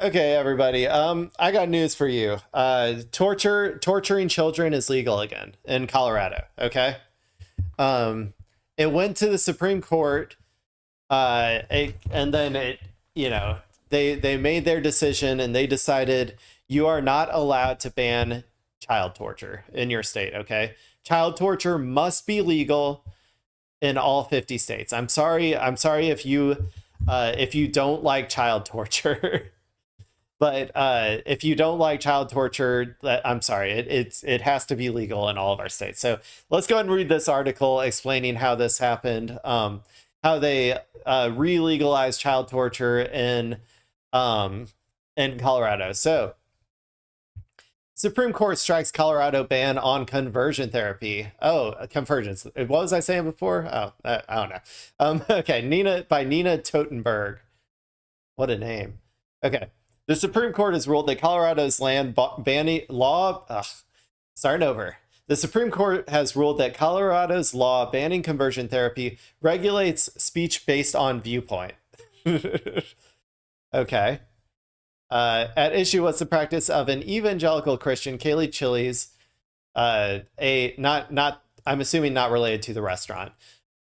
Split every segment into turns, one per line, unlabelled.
Okay, everybody. I got news for you. Torturing children is legal again in Colorado. Okay. Um, it went to the Supreme Court. And then you know, they made their decision and they decided you are not allowed to ban child torture in your state. Okay. Child torture must be legal in all 50 states. I'm sorry. I'm sorry if you don't like child torture. But if you don't like child torture, I'm sorry, it has to be legal in all of our states. So let's go ahead and read this article explaining how this happened, how they re-legalized child torture in Colorado. So Supreme Court strikes Colorado ban on conversion therapy. Oh, convergence. What was I saying before? Oh, I don't know. Okay, Nina Totenberg. What a name. Okay. The Supreme Court has ruled that Colorado's land banning law. Starting over. The Supreme Court has ruled that Colorado's law banning conversion therapy regulates speech based on viewpoint. Okay. At issue was the practice of an evangelical Christian, Kaylee Chili's, I'm assuming not related to the restaurant,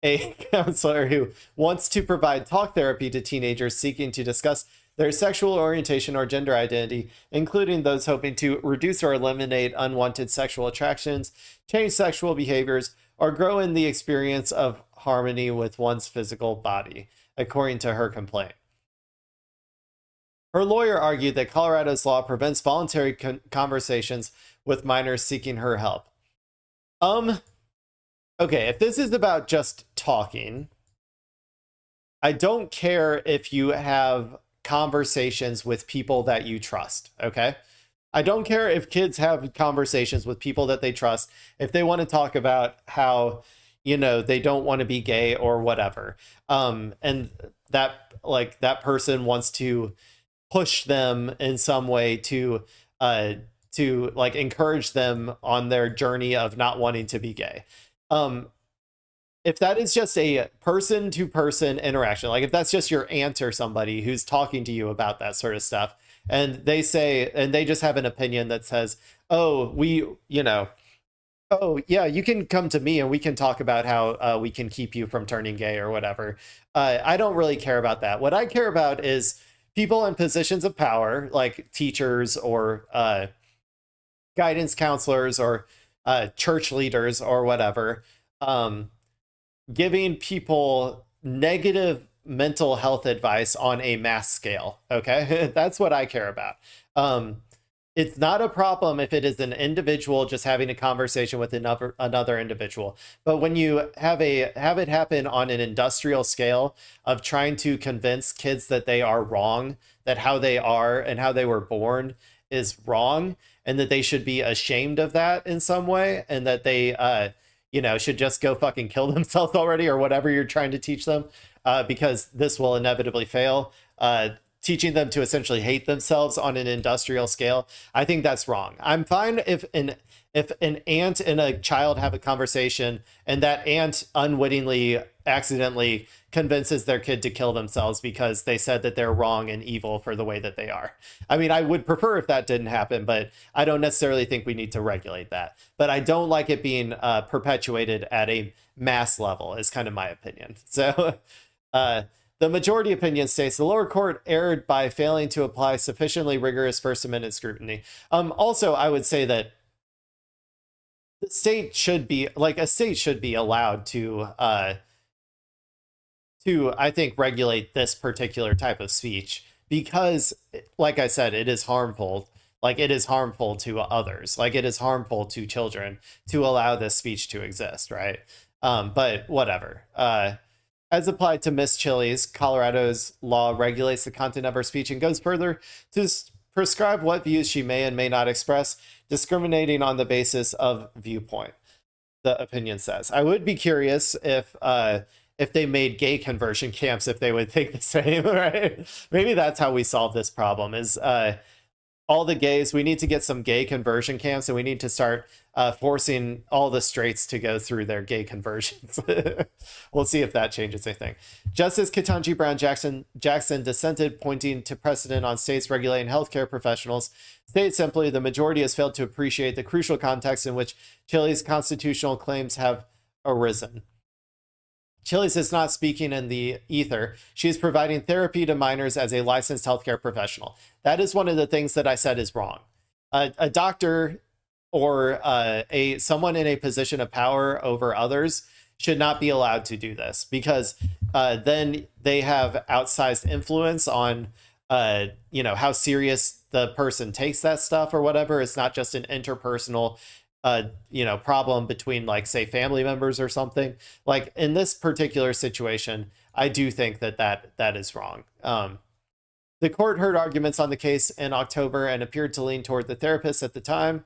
a counselor who wants to provide talk therapy to teenagers seeking to discuss their sexual orientation or gender identity, including those hoping to reduce or eliminate unwanted sexual attractions, change sexual behaviors, or grow in the experience of harmony with one's physical body, according to her complaint. Her lawyer argued that Colorado's law prevents voluntary conversations with minors seeking her help. Okay, if this is about just talking, I don't care if you have conversations with people that you trust. Okay. I don't care if kids have conversations with people that they trust, if they want to talk about how, they don't want to be gay or whatever. And that person wants to push them in some way to encourage them on their journey of not wanting to be gay. If that is just a person to person interaction, like if that's just your aunt or somebody who's talking to you about that sort of stuff, and they just have an opinion that says, oh, oh yeah, you can come to me and we can talk about how we can keep you from turning gay or whatever. I don't really care about that. What I care about is people in positions of power, like teachers or guidance counselors or church leaders or whatever, giving people negative mental health advice on a mass scale. Okay. That's what I care about. It's not a problem if it is an individual just having a conversation with another individual. But when you have it happen on an industrial scale of trying to convince kids that they are wrong, that how they are and how they were born is wrong, and that they should be ashamed of that in some way, and that they, should just go fucking kill themselves already or whatever you're trying to teach them, because this will inevitably fail. Teaching them to essentially hate themselves on an industrial scale, I think that's wrong. I'm fine if an aunt and a child have a conversation and that aunt unwittingly, accidentally convinces their kid to kill themselves because they said that they're wrong and evil for the way that they are. I mean, I would prefer if that didn't happen, but I don't necessarily think we need to regulate that. But I don't like it being perpetuated at a mass level, is kind of my opinion. So the majority opinion states the lower court erred by failing to apply sufficiently rigorous First Amendment scrutiny. Also, I would say that the state should be allowed to I think regulate this particular type of speech because, like I said, it is harmful. Like it is harmful to others. Like it is harmful to children to allow this speech to exist, right? But whatever. As applied to Miss Chili's, Colorado's law regulates the content of her speech and goes further to prescribe what views she may and may not express, discriminating on the basis of viewpoint, the opinion says. I would be curious if they made gay conversion camps, if they would think the same, right? Maybe that's how we solve this problem, is all the gays, we need to get some gay conversion camps, and we need to start forcing all the straights to go through their gay conversions. We'll see if that changes anything. Justice Ketanji Brown Jackson dissented, pointing to precedent on states regulating healthcare professionals. Stated simply, the majority has failed to appreciate the crucial context in which Chile's constitutional claims have arisen. Chiles is not speaking in the ether. She is providing therapy to minors as a licensed healthcare professional. That is one of the things that I said is wrong. A doctor or someone in a position of power over others should not be allowed to do this, because then they have outsized influence on how serious the person takes that stuff or whatever. It's not just an interpersonal problem between, like, say, family members or something. Like, in this particular situation, I do think that is wrong. The court heard arguments on the case in October and appeared to lean toward the therapist at the time.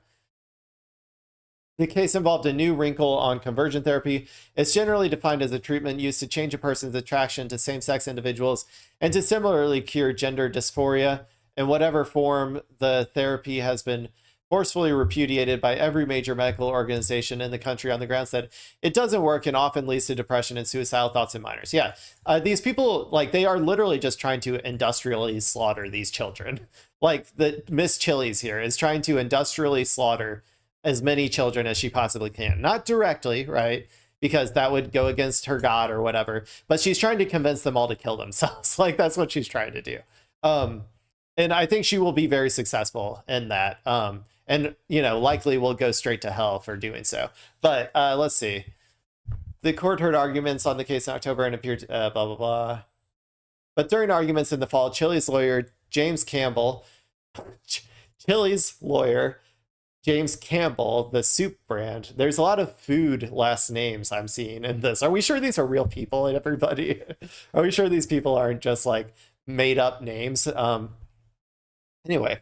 The case involved a new wrinkle on conversion therapy. It's generally defined as a treatment used to change a person's attraction to same-sex individuals and to similarly cure gender dysphoria. In whatever form, the therapy has been forcefully repudiated by every major medical organization in the country on the grounds that it doesn't work and often leads to depression and suicidal thoughts in minors. Yeah, these people, like, they are literally just trying to industrially slaughter these children. Like, the Miss Chiles here is trying to industrially slaughter as many children as she possibly can. Not directly, right? Because that would go against her God or whatever. But she's trying to convince them all to kill themselves. Like, that's what she's trying to do. And I think she will be very successful in that. And, likely will go straight to hell for doing so. But let's see. The court heard arguments on the case in October and appeared blah, blah, blah. But during arguments in the fall, Chile's lawyer, James Campbell, James Campbell, the soup brand. There's a lot of food last names I'm seeing in this. Are we sure these are real people, everybody? Are we sure these people aren't just, like, made up names? Anyway,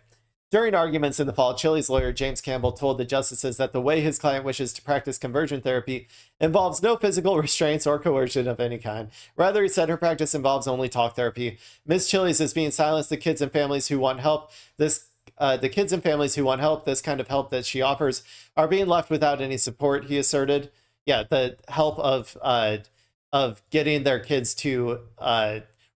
during arguments in the fall, Chile's lawyer, James Campbell, told the justices that the way his client wishes to practice conversion therapy involves no physical restraints or coercion of any kind. Rather, he said her practice involves only talk therapy. Ms. Chiles is being silenced. The kids and families who want help, this kind of help that she offers, are being left without any support, he asserted. Yeah, the help of getting their kids to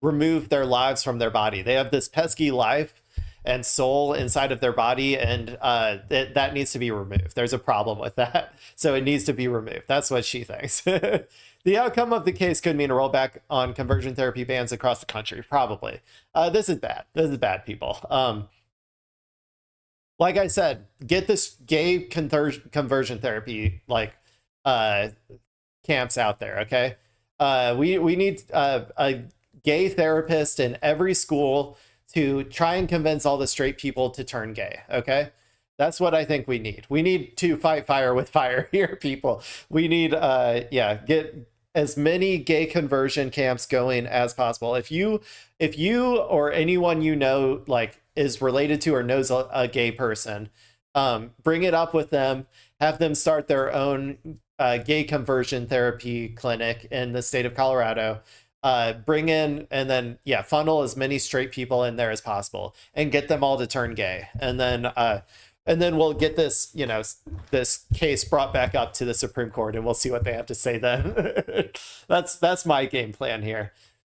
remove their lives from their body. They have this pesky life and soul inside of their body, and that needs to be removed. There's a problem with that, so it needs to be removed. That's what she thinks. The outcome of the case could mean a rollback on conversion therapy bans across the country, probably. This is bad. This is bad, people. Like I said, get this gay conversion therapy, like, camps out there, okay? We need a gay therapist in every school to try and convince all the straight people to turn gay, okay? That's what I think we need. We need to fight fire with fire here, people. We need, get as many gay conversion camps going as possible. If you or anyone you know, like, is related to or knows a gay person, bring it up with them, have them start their own gay conversion therapy clinic in the state of Colorado. Bring in, and then, funnel as many straight people in there as possible and get them all to turn gay. And then we'll get this, this case brought back up to the Supreme Court, and we'll see what they have to say then. That's my game plan here.